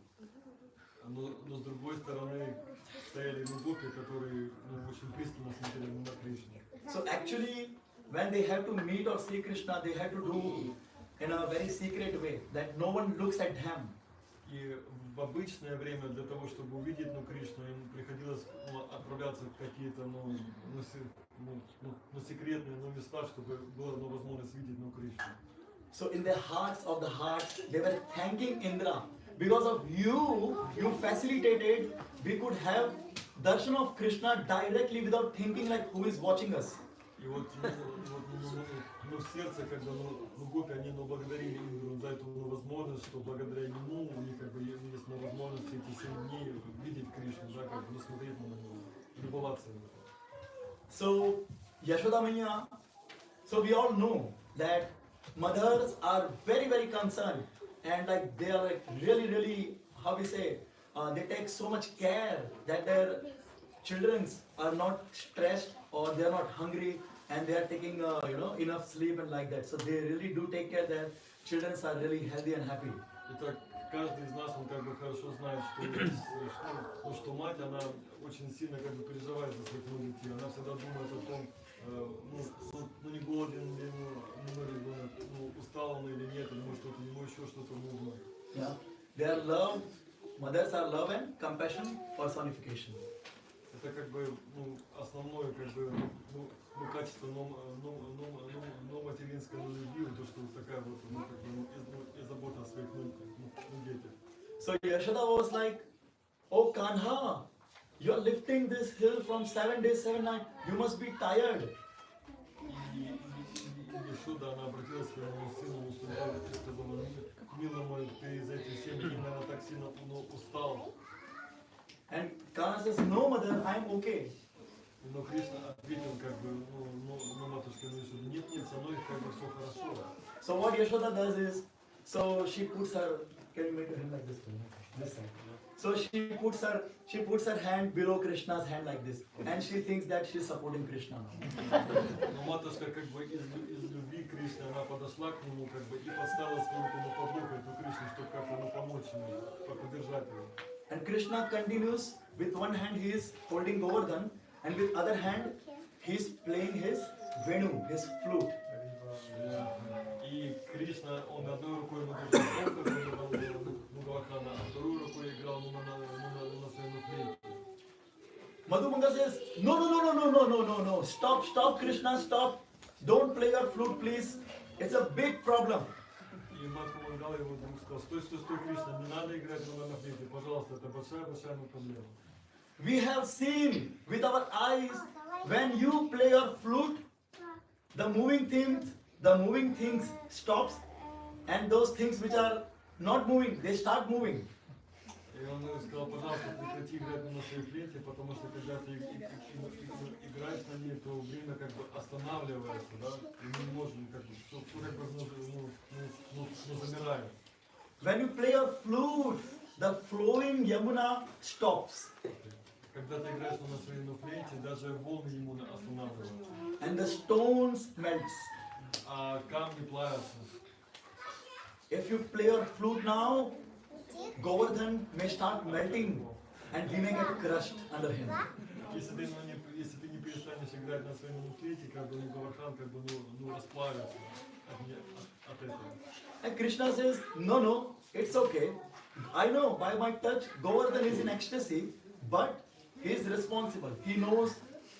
[SPEAKER 1] Но с другой стороны стояли гопи, которые очень пристально смотрели на Кришну.
[SPEAKER 2] So actually, when they have to meet or see Krishna, they have to do in a very secret way, that no one looks at them.
[SPEAKER 1] И в обычное время для того, чтобы увидеть Кришну, им приходилось отправляться в какие-то секретные места, чтобы была возможность видеть Кришну.
[SPEAKER 2] So in their hearts of the hearts, they were thanking Indra. Because of you facilitated, we could have darshan of Krishna directly without thinking like who is watching us.
[SPEAKER 1] И вот, в сердце, как бы, гопи, они, благодарили Индру за эту возможность, что благодаря ему у них, как бы, есть возможность эти 7 дней видеть Кришну, да, как бы, смотреть на него, любоваться им.
[SPEAKER 2] So, Yashoda Maya, so we all know that mothers are very, very concerned and like they are like really, how we say, they take so much care that their children are not stressed or they are not hungry and they are taking enough sleep and like that. So they really do take care that children are really healthy and happy.
[SPEAKER 1] Итак, каждый из нас, он как бы хорошо знает, что мать, она очень сильно как бы переживает за своих детей. Она всегда думает о том, не голоден ли мой ребенок, устал он или нет, или может ему еще что-то нужно.
[SPEAKER 2] Yeah. They are love, mothers are love and compassion personification.
[SPEAKER 1] Это как бы основное как бы качество материнской любви, то что такая вот как бы, и забота о своих детях.
[SPEAKER 2] So Yashoda was like, "Oh Kanha, you are lifting this hill from 7 days, 7 nights. You must be tired."
[SPEAKER 1] И Ешуда, она обратилась к своему сыну, и сказала, милый мой, ты за эти 7 дней, наверное, так сильно устал.
[SPEAKER 2] And Kanha says, "No, mother, I am okay."
[SPEAKER 1] Но Кришна ответил, как бы, матушка Ешуда, нет, со мной как бы все хорошо.
[SPEAKER 2] So what Yashoda does is, so she puts her, can you make her hand like this? This side. So she puts her hand below Krishna's hand like this, and she thinks that she is supporting Krishna now.
[SPEAKER 1] Но матушка как бы из любви к Кришне, она подошла к нему как бы и поставила свою руку на подлокоть эту Кришну, чтобы как-то помочь ему, поддержать его.
[SPEAKER 2] And Krishna continues, with one hand he is holding Govardhan, and with other hand he is playing his Venu, his flute.
[SPEAKER 1] И Кришна, он одной рукой Гавардхана, а второй рукой играл на своем флейте.
[SPEAKER 2] Madhumanga says, no, stop, Krishna, stop. Don't play your flute, please. It's a big problem.
[SPEAKER 1] И Мадху Мангала его друг сказал, стой, Кришна, не надо играть на флейте, пожалуйста, это большая проблема.
[SPEAKER 2] We have seen with our eyes, when you play your flute, the moving things stops, and those things which are not moving, they start moving.
[SPEAKER 1] И он сказал, пожалуйста, прекрати играть на своей флейте, потому что когда ты играешь на ней, то время как бы останавливается, да, и мы не можем, как бы, все как бы замирает.
[SPEAKER 2] When you play your flute, the flowing Yamuna stops.
[SPEAKER 1] Когда ты играешь на своей флейте, даже волны ему останавливаются.
[SPEAKER 2] And the stones melts.
[SPEAKER 1] А камни плавятся.
[SPEAKER 2] If you play your flute now, Govardhan may start melting and we may get crushed under him.
[SPEAKER 1] Если ты не перестанешь играть на своем флейте, как бы Гавардхан как бы расплавится от этого.
[SPEAKER 2] And Krishna says, no, it's okay. I know by my touch, Govardhan is in ecstasy, but he is responsible. He knows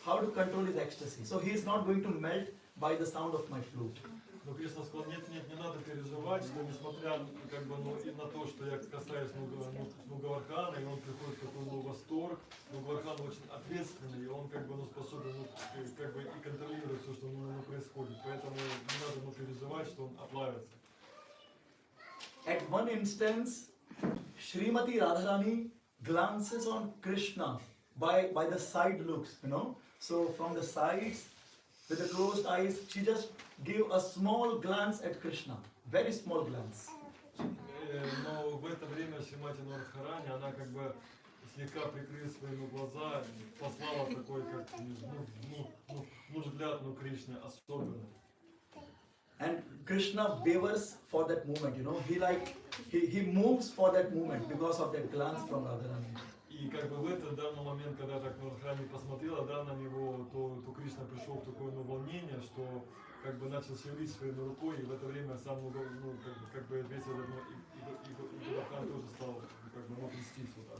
[SPEAKER 2] how to control his ecstasy. So he is not going to melt by the sound of my flute.
[SPEAKER 1] Но Кришна сказал, нет, не надо переживать, что несмотря как бы, и на то, что я касаюсь Гавардхана, и он приходит в такой восторг, но Гавардхан очень ответственный, и он как бы способен как бы, и контролировать все, что происходит. Поэтому не надо переживать, что он оплавится.
[SPEAKER 2] At one instance, Srimati Radharani glances on Krishna by the side looks, So from the sides, with the closed eyes, she just gave a small glance at Krishna, very small glance.
[SPEAKER 1] Но в это время Шримати Радхарани, она как бы слегка прикрыв свои глаза, послала такой как взгляд на Кришне особенный.
[SPEAKER 2] And Krishna wavers for that moment, he moves for that moment because of that glance from Radharani.
[SPEAKER 1] И как бы в этот данный момент, когда так Радхарани посмотрела, да, на него, то Кришна пришел в такое волнение, что как бы начал шевелить своей рукой, и в это время сам как бы весь этот и Радхан тоже стал как бы трястись вот так.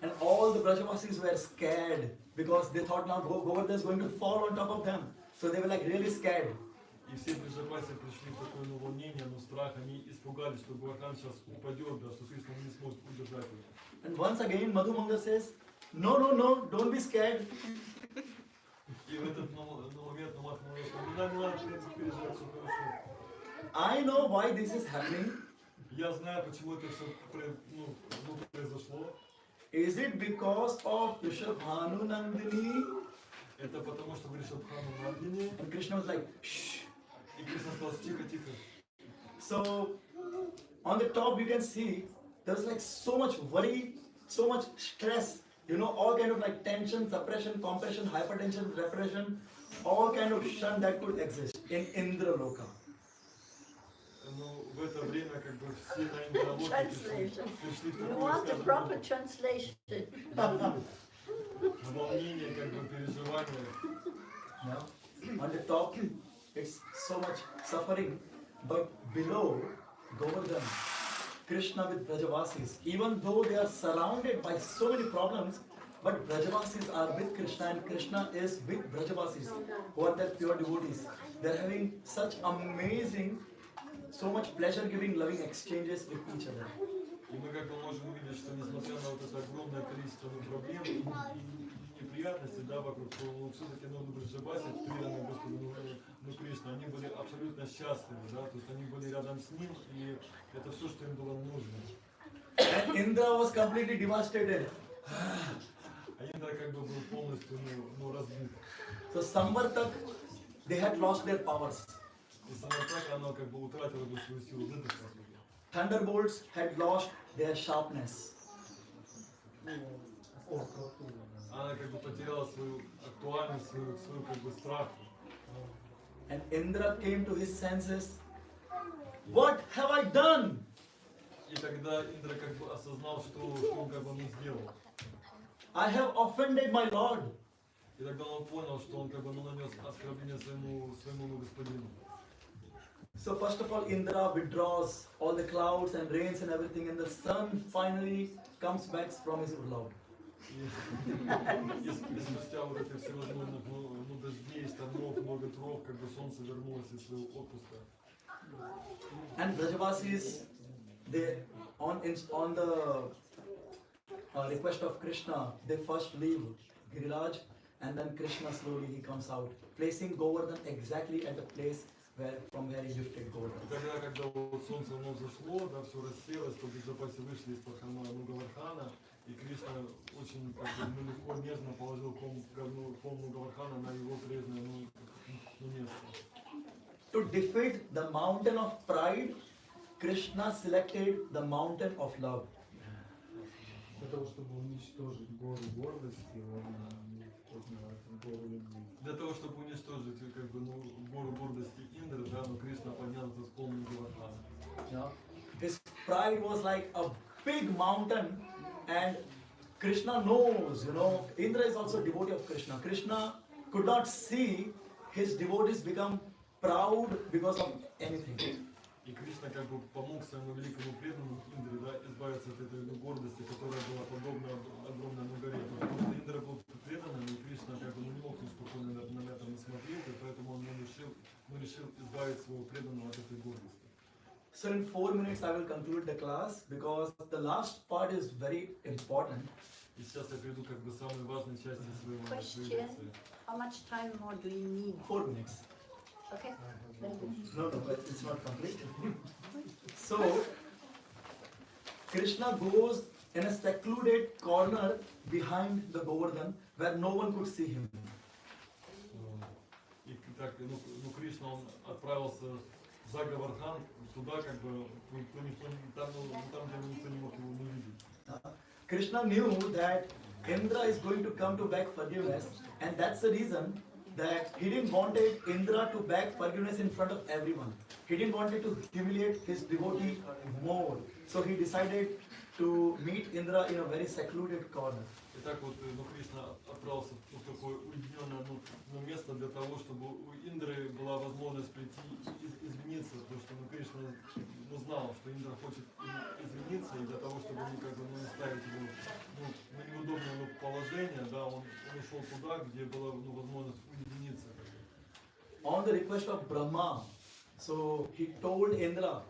[SPEAKER 2] And all the Brajavasis were scared because they thought now Govardhan is going to fall on top of them. So they were like really scared.
[SPEAKER 1] И все при запасе пришли в такое волнение, страх, они испугались, что Гавардхан сейчас упадет, да, что Кришна не сможет удержать его.
[SPEAKER 2] And once again, Madhu Manga says, no, no, no, don't be scared.
[SPEAKER 1] И в этот момент Махамудра сказал, не надо переживать, все хорошо.
[SPEAKER 2] I know why this is happening.
[SPEAKER 1] Я знаю, почему это все произошло.
[SPEAKER 2] Is it because of Rishabhanu Nandini?
[SPEAKER 1] Это потому, что в Ришабхану Нандине.
[SPEAKER 2] And Krishna was like, shh.
[SPEAKER 1] И Кришна сказал, тихо, тихо.
[SPEAKER 2] So, on the top you can see, there's like so much worry, so much stress, you know, all kind of like tension, suppression, compression, hypertension, repression, all kind of shun that could exist in Indra Loka.
[SPEAKER 1] Ну, в это время как бы все на Индралоке
[SPEAKER 3] Translation.
[SPEAKER 1] пришли в
[SPEAKER 3] You
[SPEAKER 1] такое,
[SPEAKER 3] want a
[SPEAKER 1] скажем,
[SPEAKER 3] proper translation.
[SPEAKER 1] волнение, как бы переживание.
[SPEAKER 2] Yeah. On the top, it's so much suffering, but below, Govardhan, Krishna with Brajavasis, even though they are surrounded by so many problems, but Brajavasis are with Krishna and Krishna is with Brajavasis, who are their pure devotees. They're having such amazing, so much pleasure-giving, loving exchanges with each other.
[SPEAKER 1] И мы как бы можем увидеть, что несмотря на вот это огромное количество проблем и неприятностей, да, вокруг, то все-таки Браджабаси, преданные Господу Кришна, они были абсолютно счастливы, да, то есть они были рядом с ним, и это все, что им было нужно.
[SPEAKER 2] And Indra was completely devastated.
[SPEAKER 1] А Индра как бы был полностью разбит.
[SPEAKER 2] So Samvartak, they had lost their powers.
[SPEAKER 1] И Самартак, она как бы утратила бы свою силу, выдохла.
[SPEAKER 2] Thunderbolts had lost their sharpness.
[SPEAKER 1] Она как бы потеряла свою актуальность, свою как бы страх.
[SPEAKER 2] And Indra came to his senses. What have I done?
[SPEAKER 1] И тогда Индра как бы осознал, что он как бы сделал.
[SPEAKER 2] I have offended my Lord.
[SPEAKER 1] И тогда он понял, что он как бы нанес оскорбление своему господину.
[SPEAKER 2] So first of all, Indra withdraws all the clouds and rains and everything, and the sun finally comes back from his urlaub.
[SPEAKER 1] И спустя вот эти всевозможных дождей, штормов, много ветров, как бы солнце вернулось из своего отпуска.
[SPEAKER 2] And Brajavasis, they on the request of Krishna, they first leave Giriraj, and then Krishna slowly he comes out, placing Govardhan exactly at the place from where he lifted Govardhan.
[SPEAKER 1] Тогда, когда вот солнце взошло, да, все расселось, то Браджапаси вышли из-под храма Гавардхана, и Кришна очень как бы, легко, нежно положил ком Гавардхана на его прежнее место.
[SPEAKER 2] To defeat the mountain of pride, Krishna selected the mountain of love.
[SPEAKER 4] Для того, чтобы уничтожить гору гордости, он поднял эту гору любви.
[SPEAKER 1] Для того, чтобы уничтожить как бы, гору гордости Индры, да, но Кришна поднял этот склон Гавардхана.
[SPEAKER 2] Yeah. His pride was like a big mountain, and Krishna knows, you know, Indra is also a devotee of Krishna. Krishna could not see his devotees become proud because of anything.
[SPEAKER 1] И Кришна как бы помог своему великому преданному Индре, да, избавиться от этой гордости, которая была подобна огромной горе. Потому что Индра был преданным, и Кришна как бы не мог спокойно на это не смотреть, и поэтому он решил избавить своего преданного от этой гордости.
[SPEAKER 2] So in 4 minutes I will conclude the class because the last part is very important.
[SPEAKER 1] И сейчас я перейду как бы к самой важной части своей
[SPEAKER 3] Question.
[SPEAKER 1] лекции.
[SPEAKER 3] How much time more do you need?
[SPEAKER 2] 4 minutes.
[SPEAKER 3] Okay? Very good.
[SPEAKER 2] No, but it's not complete. So, Krishna goes in a secluded corner behind the Govardhan where no one could see him.
[SPEAKER 1] И так, Кришна, он отправился за Гавардхан, туда, как бы, там, где никто не мог его увидеть.
[SPEAKER 2] Krishna knew that Indra is going to come to beg forgiveness, and that's the reason that he didn't wanted Indra to beg forgiveness in front of everyone. He didn't wanted to humiliate his devotee more. So he decided to meet Indra in a very secluded corner.
[SPEAKER 1] Итак, вот Кришна отправился в такое уединенное место для того, чтобы у Индры была возможность прийти и извиниться, потому что Кришна знал, что Индра хочет извиниться, и для того, чтобы не ставить его на неудобное положение, да, он ушел туда, где была возможность уединиться.
[SPEAKER 2] on the request of Brahma, so he told Indra,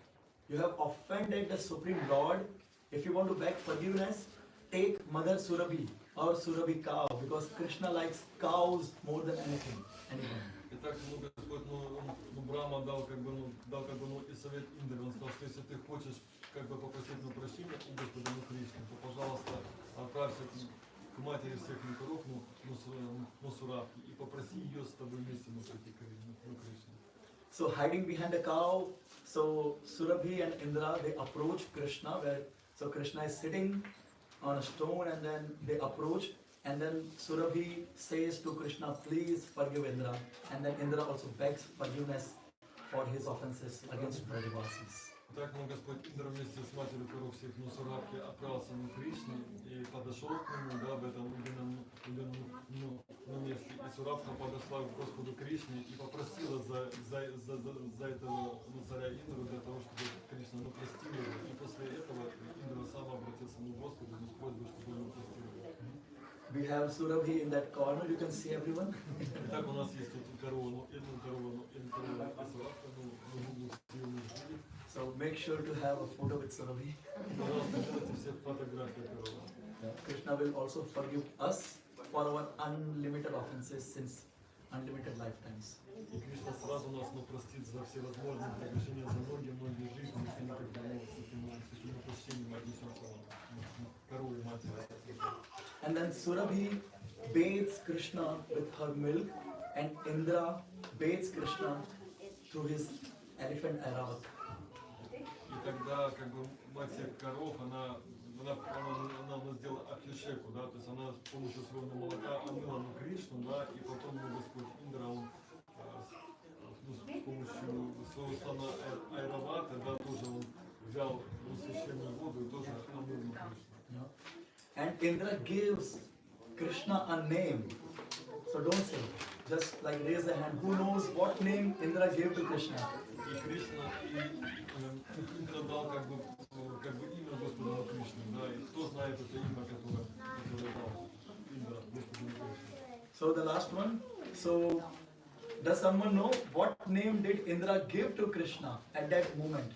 [SPEAKER 2] you have offended the Supreme Lord. If you want to beg forgiveness, take Mother Surabhi or Surabhi cow, because Krishna likes cows more than anything. Anyone.
[SPEAKER 1] Итак, Господь, Брахма дал и совет Индре. Он сказал, что если ты хочешь попросить прощения у Господа Кришны, то, пожалуйста, отправься к матери всех коров, Сурабхи, и попроси ее с тобой вместе прийти к Кришне.
[SPEAKER 2] So hiding behind a cow, so Surabhi and Indra, they approach Krishna, so Krishna is sitting on a stone, and then they approach, and then Surabhi says to Krishna, please forgive Indra, and then Indra also begs forgiveness for his offenses against Brajabasis.
[SPEAKER 1] Так, Господь Индра вместе с матерью коров всех Сурабхи отправился на Кришну и подошел к нему, да, в этом месте. И Сурабха подошла к Господу Кришне и попросила за этого царя Индру для того, чтобы Кришна простил его. И после этого Индра сам обратился к Господу с просьбой, чтобы он простил его.
[SPEAKER 2] We have Surabhi in that corner, you can see everyone.
[SPEAKER 1] Итак, у нас есть тут корова, Сурабха,
[SPEAKER 2] So make sure to have a photo with Surabhi. Krishna will also forgive us for our unlimited offenses since unlimited lifetimes.
[SPEAKER 1] И Кришна сразу нас простит за все возможные прегрешения, за многие жизни, если мы с этим прощением отнесемся к корове матери.
[SPEAKER 2] And then Surabhi bathes Krishna with her milk, and Indra bathes Krishna through his elephant Airavat.
[SPEAKER 1] И тогда мать всех коров, она сделала абхишеку, да, то есть она с помощью своего молока омыла Кришну, да, и потом Господь Индра, он с помощью своего слона Айравата, да, тоже он взял священную воду и тоже омыл Кришну.
[SPEAKER 2] And Indra gives Krishna a name. So don't say, just like raise the hand. Who knows what name Indra gave to Krishna?
[SPEAKER 1] И Кришна, Индра дал имя Господу Кришне, да, и кто знает это имя, которое дал Индра Господу Кришне.
[SPEAKER 2] So the last one. So does someone know what name did Indra give to Krishna at that moment?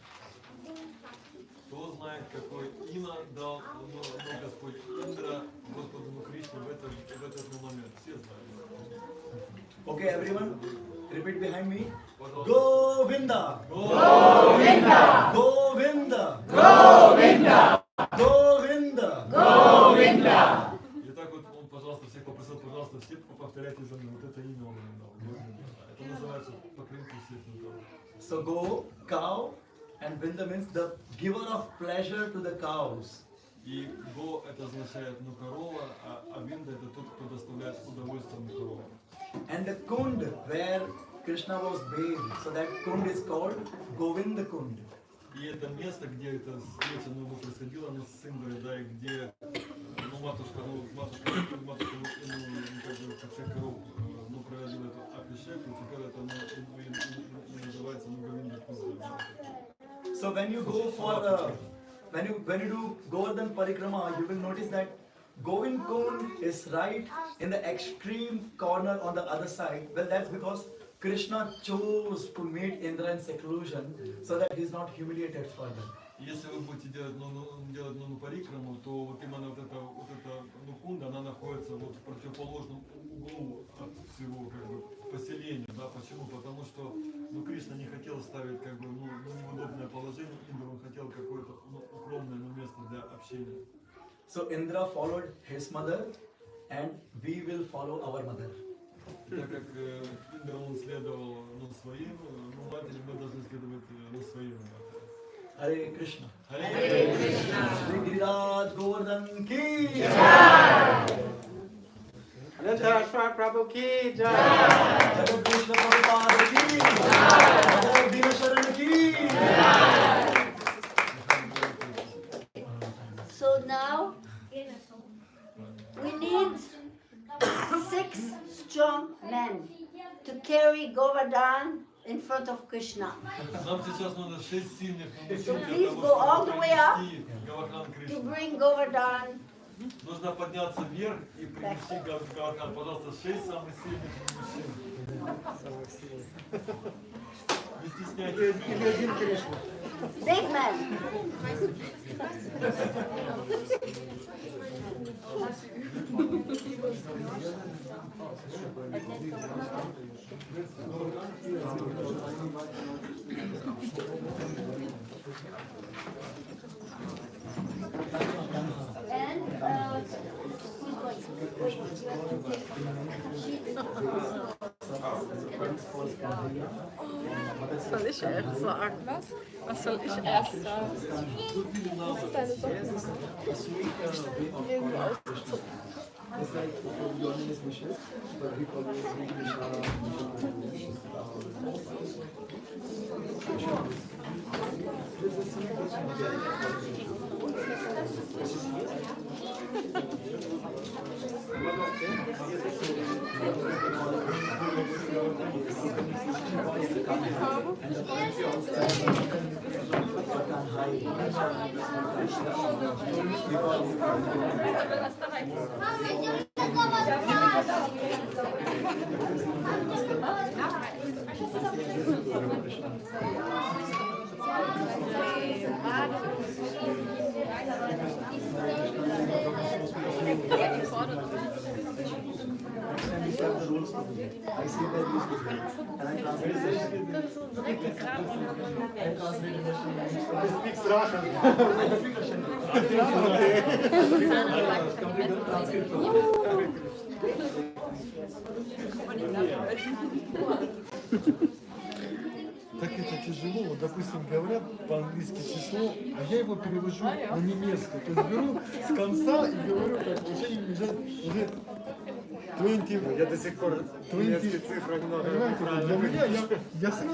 [SPEAKER 1] Кто знает, какое имя дал Господь Индра Господу Кришне в этот момент? Все знают.
[SPEAKER 2] Okay, everyone, repeat behind me. Govinda!
[SPEAKER 3] Govinda!
[SPEAKER 2] Govinda!
[SPEAKER 3] Govinda!
[SPEAKER 2] Govinda!
[SPEAKER 3] Govinda!
[SPEAKER 1] И так вот он, пожалуйста, всех попросил, пожалуйста, все повторяйте за мной. Вот это имя он им дал. Это называется покрытие всех народов.
[SPEAKER 2] So go, cow, and Vinda means the giver of pleasure to the cows.
[SPEAKER 1] И го это означает корова, а Винда это тот, кто доставляет удовольствие коровам.
[SPEAKER 2] And the kund where Krishna was bathed, so that kund is called Govinda Kund.
[SPEAKER 1] И это место, где это встреча происходила, с Индрой, да, и где матушка, всех коров, проводила эту абхишеку, теперь это называется Говинда Кунд.
[SPEAKER 2] So when you go for when you do Govardhan Parikrama, you will notice that Govind Kund is right in the extreme corner on the other side. Well, that's because Krishna chose to meet Indra in seclusion so that he is not humiliated further.
[SPEAKER 1] Если вы будете делать парикраму, то вот именно вот эта кунда, она находится вот в противоположном углу от всего поселения, да, почему? Потому что Кришна не хотел ставить неудобное положение Индру, он хотел какое-то укромное место для общения.
[SPEAKER 2] So Indra followed his mother, and we will follow our mother.
[SPEAKER 1] Так как Индра он следовал своим матери, мы должны следовать своим матери.
[SPEAKER 2] Hare Krishna.
[SPEAKER 1] Hare
[SPEAKER 3] Krishna.
[SPEAKER 2] Shri Giriraj Govardhan ki
[SPEAKER 6] Jai. Anantashwar Prabhu ki Jai.
[SPEAKER 2] Jagat Krishna Prabhupada ki Jagat Dinasharan ki
[SPEAKER 3] So now we need 6 strong men to carry Govardhan in front of Krishna.
[SPEAKER 1] Нам сейчас нужно 6 сильных мужчин
[SPEAKER 3] So
[SPEAKER 1] для
[SPEAKER 3] please
[SPEAKER 1] того,
[SPEAKER 3] go all the way up
[SPEAKER 1] чтобы принести Говардхан
[SPEAKER 3] to
[SPEAKER 1] Кришне.
[SPEAKER 3] bring Govardhan.
[SPEAKER 1] Нужно подняться вверх и принести Говардхан. Пожалуйста, 6 самых сильных мужчин. Не стесняйтесь.
[SPEAKER 4] Или один Кришна.
[SPEAKER 3] Big man. And
[SPEAKER 5] Was soll ich erst sagen? Was soll ich erst sagen? Was sind deine Socken? Irgendwo ausgezogen.
[SPEAKER 2] It's like your name is Michelle, but we call you I see that you speak and I translate
[SPEAKER 4] He speaks Russian.
[SPEAKER 1] Так это тяжело. Вот, допустим, говорят по-английски число, а я его перевожу на немецкий. То есть беру с конца и говорю, как уже 20.
[SPEAKER 4] Я до сих пор немецкие цифры немного
[SPEAKER 1] Понимаете, для меня, я сразу